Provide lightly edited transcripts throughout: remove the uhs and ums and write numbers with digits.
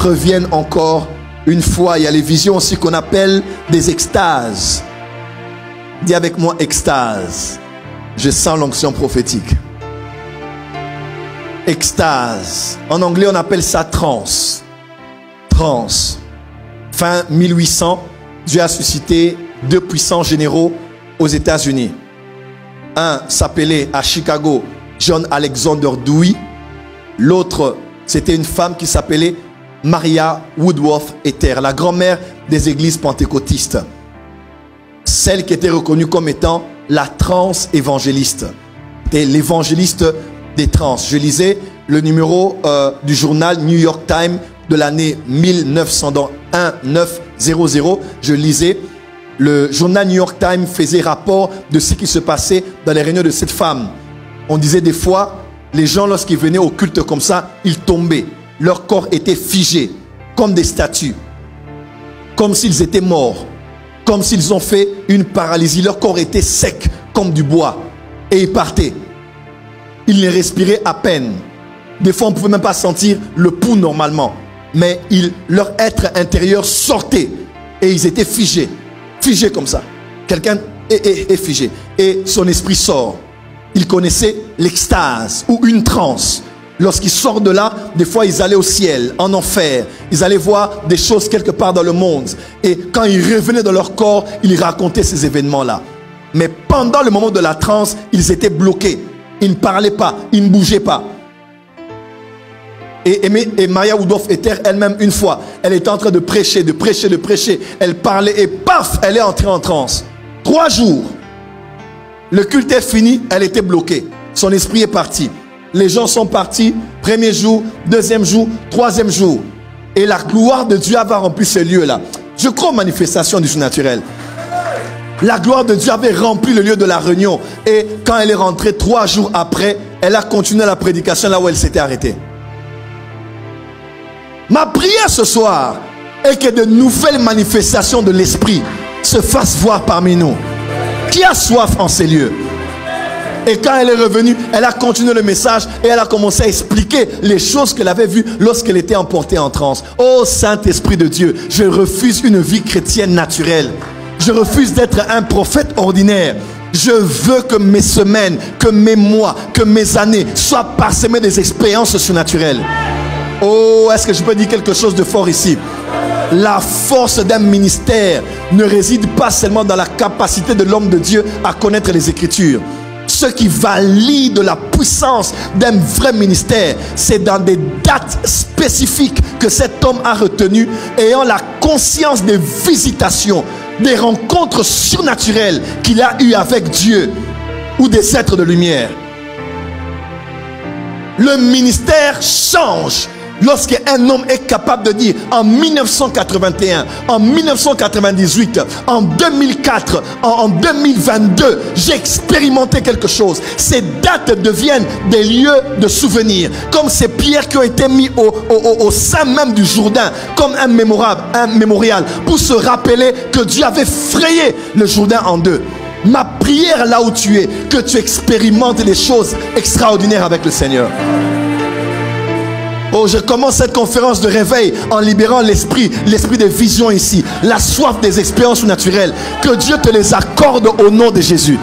revienne encore une fois. Il y a les visions aussi qu'on appelle des extases. Dis avec moi extase. Je sens l'onction prophétique. Extase. En anglais, on appelle ça transe. Transe. Fin 1800, Dieu a suscité 2 puissants généraux aux États-Unis. Un s'appelait à Chicago John Alexander Dewey. L'autre, c'était une femme qui s'appelait Maria Woodworth Ether, la grand-mère des églises pentecôtistes. Celle qui était reconnue comme étant la transe évangéliste. C'était l'évangéliste des trans. Je lisais le numéro du journal New York Times de l'année 1900. Je lisais le journal New York Times faisait rapport de ce qui se passait dans les réunions de cette femme. On disait des fois, les gens lorsqu'ils venaient au culte comme ça, ils tombaient. Leur corps était figé, comme des statues, comme s'ils étaient morts, comme s'ils ont fait une paralysie. Leur corps était sec, comme du bois, et ils partaient. Ils les respiraient à peine. Des fois, on ne pouvait même pas sentir le pouls normalement. Mais leur être intérieur sortait et ils étaient figés. Figés comme ça. Quelqu'un est figé. Et son esprit sort. Il connaissait l'extase ou une transe. Lorsqu'ils sortent de là, des fois ils allaient au ciel, en enfer. Ils allaient voir des choses quelque part dans le monde. Et quand ils revenaient dans leur corps, ils racontaient ces événements-là. Mais pendant le moment de la transe, ils étaient bloqués. Ils ne parlaient pas, ils ne bougeaient pas. Et Maria Woodworth Ether elle-même, une fois, elle était en train de prêcher. Elle parlait et paf, elle est entrée en transe. 3 jours. Le culte est fini, elle était bloquée. Son esprit est parti. Les gens sont partis. 1er jour, 2e jour, 3e jour. Et la gloire de Dieu avait rempli ce lieu-là. Je crois aux manifestations du surnaturel. La gloire de Dieu avait rempli le lieu de la réunion. Et quand elle est rentrée 3 jours après, elle a continué la prédication là où elle s'était arrêtée. Ma prière ce soir est que de nouvelles manifestations de l'esprit se fassent voir parmi nous. Qui a soif en ces lieux? Et quand elle est revenue, elle a continué le message et elle a commencé à expliquer les choses qu'elle avait vues lorsqu'elle était emportée en transe. Oh Saint-Esprit de Dieu, je refuse une vie chrétienne naturelle. Je refuse d'être un prophète ordinaire. Je veux que mes semaines, que mes mois, que mes années soient parsemées des expériences surnaturelles. Oh, est-ce que je peux dire quelque chose de fort ici? La force d'un ministère ne réside pas seulement dans la capacité de l'homme de Dieu à connaître les Écritures. Ce qui valide la puissance d'un vrai ministère, c'est dans des dates spécifiques que cet homme a retenues, ayant la conscience des visitations, des rencontres surnaturelles qu'il a eues avec Dieu ou des êtres de lumière. Le ministère change lorsqu'un homme est capable de dire en 1981, en 1998, en 2004, en 2022, j'ai expérimenté quelque chose. Ces dates deviennent des lieux de souvenirs, comme ces pierres qui ont été mises au sein même du Jourdain, comme un mémorial, pour se rappeler que Dieu avait frayé le Jourdain en deux. Ma prière là où tu es, que tu expérimentes des choses extraordinaires avec le Seigneur. Oh, je commence cette conférence de réveil en libérant l'esprit des visions ici, la soif des expériences naturelles. Que Dieu te les accorde au nom de Jésus.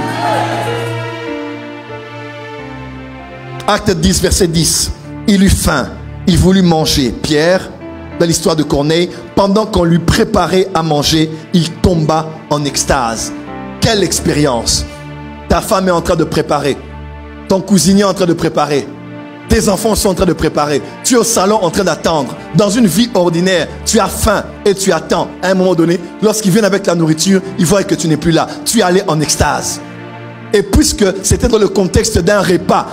Acte 10, verset 10. Il eut faim, il voulut manger. Pierre, dans l'histoire de Corneille, pendant qu'on lui préparait à manger, il tomba en extase. Quelle expérience! Ta femme est en train de préparer, ton cousin est en train de préparer. Tes enfants sont en train de préparer. Tu es au salon en train d'attendre. Dans une vie ordinaire, tu as faim et tu attends. À un moment donné, lorsqu'ils viennent avec la nourriture, ils voient que tu n'es plus là. Tu es allé en extase. Et puisque c'était dans le contexte d'un repas,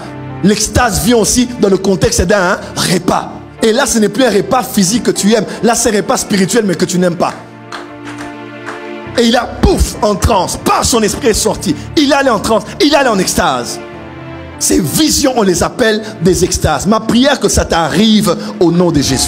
l'extase vient aussi dans le contexte d'un repas. Et là, ce n'est plus un repas physique que tu aimes. Là, c'est un repas spirituel, mais que tu n'aimes pas. Et il a, pouf, en transe. Par son esprit est sorti. Il est allé en transe. Il est allé en extase. Ces visions, on les appelle des extases. Ma prière que ça t'arrive au nom de Jésus.